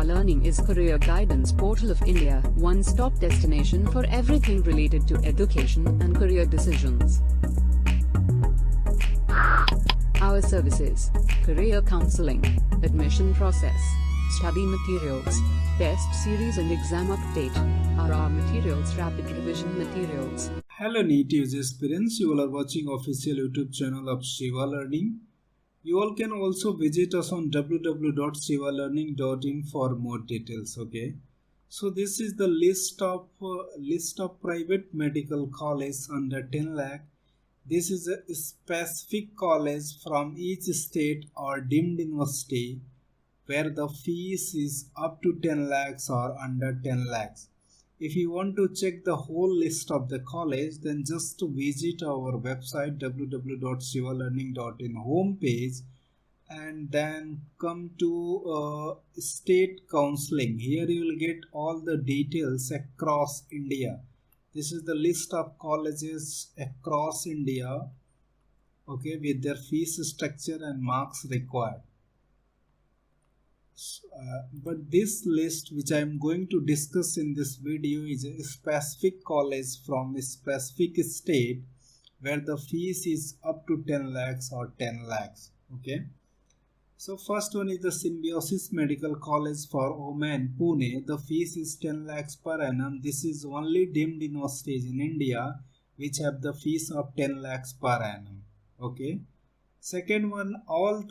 Shiva Learning is career guidance portal of India, one-stop destination for everything related to education and career decisions. Our services: career counseling, admission process, study materials, test series and exam update. Our materials, rapid revision materials. Hello NEET users parents, you all are watching official YouTube channel of Shiva Learning. You all can also visit us on www.shivalearning.in for more details. Okay, so this is the list of private medical colleges under 10 lakh. This is a specific college from each state or deemed university where the fees is up to 10 lakhs or under 10 lakhs. If you want to check the whole list of the college, then just visit our website www.shivalearning.in homepage and then come to state counseling. Here you will get all the details across India. This is the list of colleges across India, okay, with their fees structure and marks required. But this list which I am going to discuss in this video is a specific college from a specific state where the fees is up to 10 lakhs or 10 lakhs. Okay. So first one is the Symbiosis Medical College for Women, Pune. The fees is 10 lakhs per annum. This is only deemed universities in India which have the fees of 10 lakhs per annum. Okay. Second one, all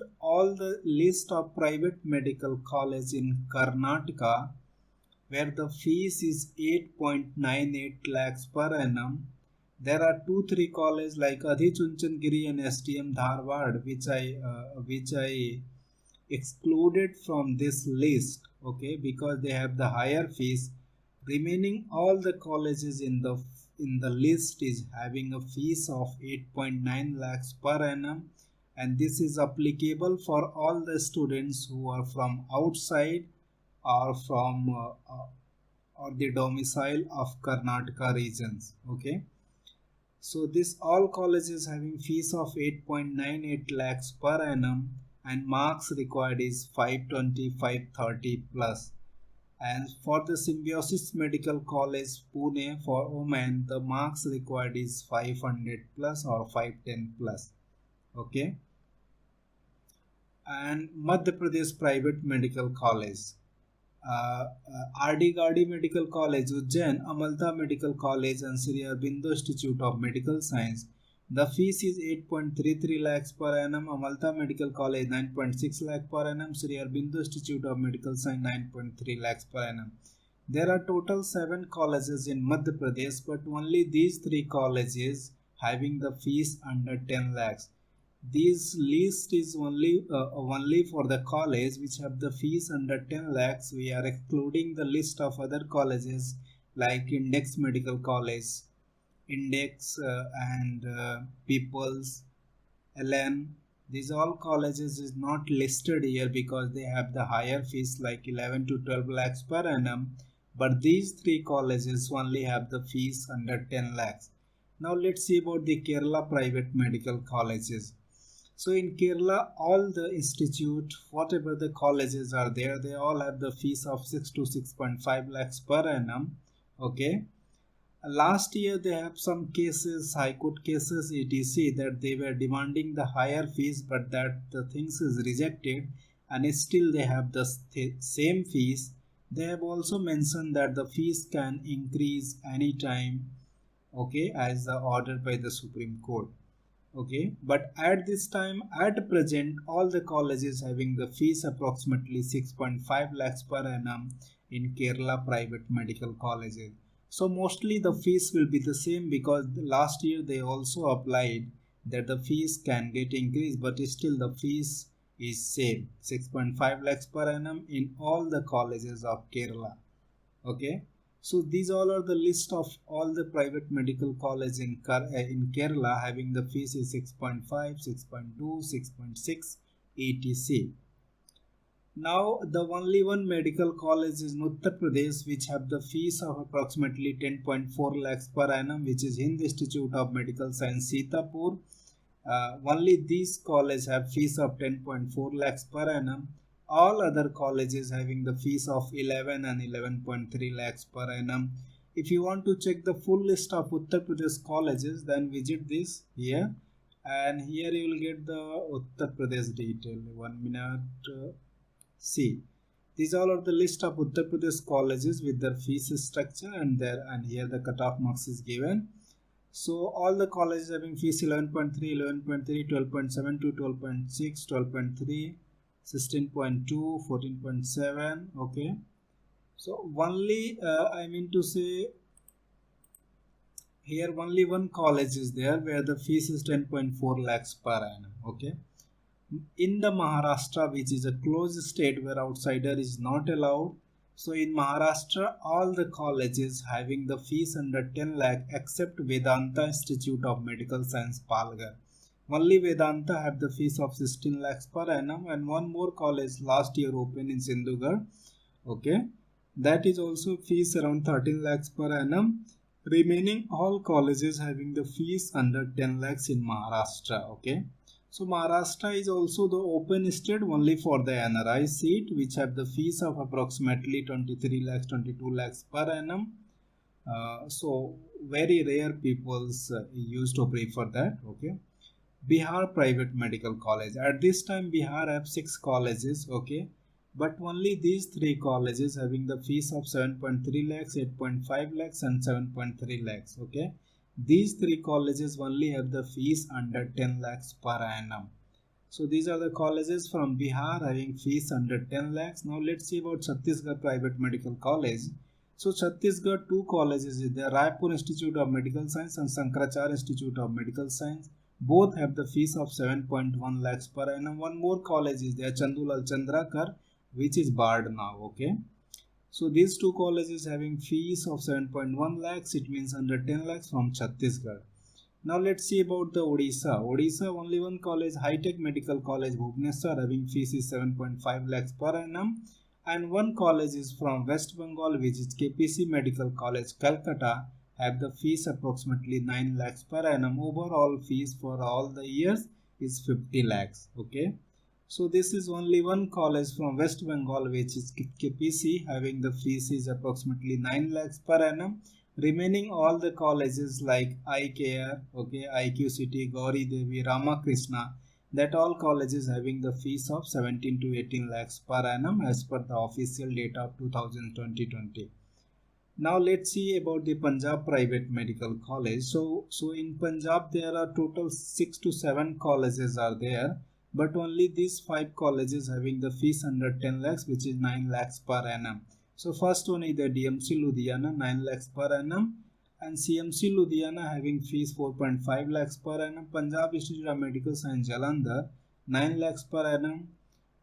the list of private medical college in Karnataka where the fees is 8.98 lakhs per annum. There are 2-3 colleges like Adi Chunchandgiri and STM Dharwad which I excluded from this list, okay, because they have the higher fees. Remaining all the colleges in the list is having a fees of 8.9 lakhs per annum. And this is applicable for all the students who are from outside or from or the domicile of Karnataka regions. Okay, so this all colleges having fees of 8.98 lakhs per annum and marks required is 520, 530 plus. And for the Symbiosis Medical College Pune for women, the marks required is 500 plus or 510 plus. Okay, and Madhya Pradesh Private Medical College, RD Gadi Medical College Ujjain, Amalta Medical College and Sri Aurobindo Institute of Medical Science. The fees is 8.33 lakhs per annum. Amalta Medical College 9.6 lakh per annum. Sri Aurobindo Institute of Medical Science 9.3 lakhs per annum. There are total 7 colleges in Madhya Pradesh, but only these 3 colleges having the fees under 10 lakhs. This list is only for the college which have the fees under 10 lakhs. We are excluding the list of other colleges like Index Medical College, Index and People's, LN. These all colleges is not listed here because they have the higher fees like 11 to 12 lakhs per annum. But these 3 colleges only have the fees under 10 lakhs. Now let's see about the Kerala private medical colleges. So in Kerala, all the institute, whatever the colleges are there, they all have the fees of 6 to 6.5 lakhs per annum. Okay. Last year they have some cases, high court cases, etc. that they were demanding the higher fees, but that the things is rejected and still they have the same fees. They have also mentioned that the fees can increase anytime, okay, as the ordered by the Supreme Court. Okay, but at this time, at present, all the colleges having the fees approximately 6.5 lakhs per annum in Kerala private medical colleges. So mostly the fees will be the same because last year they also applied that the fees can get increased, but still the fees is same 6.5 lakhs per annum in all the colleges of Kerala. Okay. So these all are the list of all the private medical colleges in Kerala having the fees is 6.5, 6.2, 6.6, etc. Now the only one medical college is in Uttar Pradesh which have the fees of approximately 10.4 lakhs per annum, which is Hind Institute of Medical Science Sitapur. Only these colleges have fees of 10.4 lakhs per annum. all other colleges having the fees of 11 and 11.3 lakhs per annum. If you want to check the full list of Uttar Pradesh colleges, then visit this here, and here you will get the Uttar Pradesh detail. 1 minute. See, these all are the list of Uttar Pradesh colleges with their fees structure, and here the cutoff marks is given. So all the colleges having fees 11.3, 11.3, 12.7 to 12.6, 12.3, 16.2, 14.7. Okay, so only I mean to say here only one college is there where the fees is 10.4 lakhs per annum. Okay, in the Maharashtra, which is a closed state where outsider is not allowed. So in Maharashtra, all the colleges having the fees under 10 lakh except Vedanta Institute of Medical Science, Palghar. Only Vedanta have the fees of 16 lakhs per annum, and one more college last year opened in Sindhugarh. Okay, that is also fees around 13 lakhs per annum. Remaining all colleges having the fees under 10 lakhs in Maharashtra. Okay. So Maharashtra is also the open state only for the NRI seat, which have the fees of approximately 23 lakhs, 22 lakhs per annum. So very rare peoples used to prefer that. Okay. Bihar Private Medical College. At this time, Bihar have 6 colleges. Okay. But only these 3 colleges having the fees of 7.3 lakhs, 8.5 lakhs and 7.3 lakhs. Okay. These 3 colleges only have the fees under 10 lakhs per annum. So these are the colleges from Bihar having fees under 10 lakhs. Now let's see about Chhattisgarh Private Medical College. So Chhattisgarh 2 colleges is there, Raipur Institute of Medical Science and Shankaracharya Institute of Medical Science. Both have the fees of 7.1 lakhs per annum. One more college is there, Chandulal Chandrakar, which is barred now. Okay. So these 2 colleges having fees of 7.1 lakhs, it means under 10 lakhs from Chhattisgarh. Now let's see about the Odisha. Odisha only one college, High Tech Medical College, Bhubaneswar, having fees is 7.5 lakhs per annum. And one college is from West Bengal, which is KPC Medical College, Calcutta, have the fees approximately 9 lakhs per annum. Overall fees for all the years is 50 lakhs. Okay. So this is only one college from West Bengal, which is KPC, having the fees is approximately 9 lakhs per annum. Remaining all the colleges like iCare, okay, IQ City, Gauri Devi, Ramakrishna, that all colleges having the fees of 17 to 18 lakhs per annum as per the official data of 2020. Now let's see about the Punjab Private Medical College. So in Punjab there are total 6 to 7 colleges are there. But only these 5 colleges having the fees under 10 lakhs, which is 9 lakhs per annum. So first one is the DMC Ludhiana, 9 lakhs per annum, and CMC Ludhiana having fees 4.5 lakhs per annum. Punjab Institute of Medical Science Jalandhar, 9 lakhs per annum,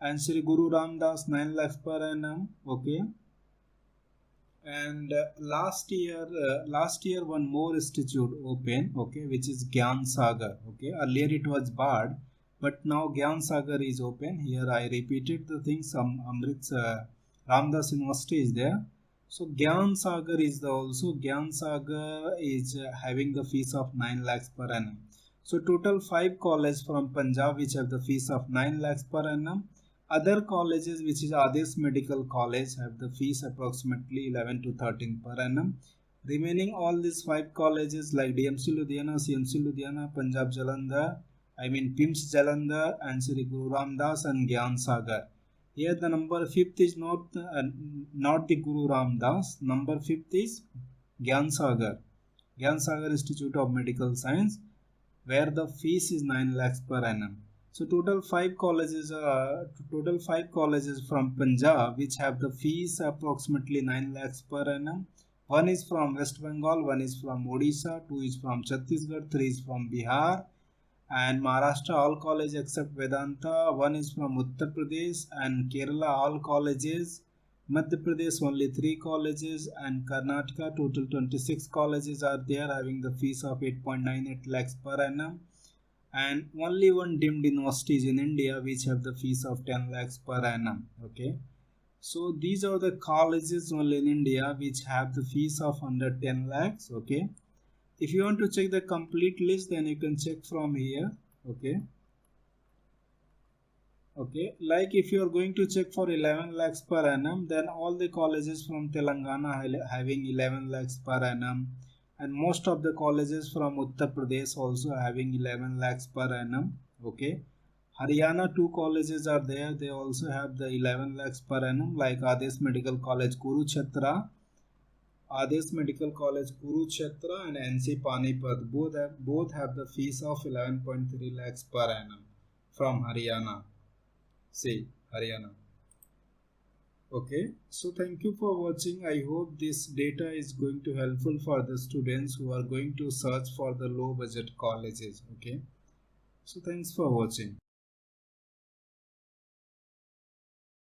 and Sri Guru Ramdas, 9 lakhs per annum. Okay. And last year one more institute opened, okay, which is Gyan Sagar. Okay, earlier it was barred, but now Gyan Sagar is open. Here I repeated the things. Ramdas University is there. So Gyan Sagar is having the fees of 9 lakhs per annum. So total 5 colleges from Punjab which have the fees of 9 lakhs per annum. Other colleges, which is Adesh Medical College, have the fees approximately 11 to 13 per annum. Remaining all these 5 colleges like DMC Ludhiana, CMC Ludhiana, Punjab Jalandhar, PIMS Jalandhar, and Sri Guru Ramdas and Gyan Sagar. Here the number 5th is not the Guru Ramdas. Number 5th is Gyan Sagar Institute of Medical Science, where the fees is 9 lakhs per annum. So total 5 colleges from Punjab which have the fees approximately 9 lakhs per annum. One is from West Bengal, one is from Odisha, 2 is from Chhattisgarh, 3 is from Bihar, and Maharashtra all colleges except Vedanta. 1 is from Uttar Pradesh, and Kerala all colleges. Madhya Pradesh only 3 colleges, and Karnataka total 26 colleges are there having the fees of 8.98 lakhs per annum. And only one deemed university is in India which have the fees of 10 lakhs per annum. Okay, so these are the colleges only in India which have the fees of under 10 lakhs. Okay, if you want to check the complete list, then you can check from here. Okay, Okay, like if you are going to check for 11 lakhs per annum, then all the colleges from Telangana having 11 lakhs per annum, and most of the colleges from Uttar Pradesh also having 11 lakhs per annum. Okay, Haryana two colleges are there, they also have the 11 lakhs per annum, like Adesh Medical College Kurukshetra, and NC Panipat both have the fees of 11.3 lakhs per annum from Haryana. See, Haryana. Okay, so thank you for watching. I hope this data is going to helpful for the students who are going to search for the low budget colleges. Okay, so thanks for watching.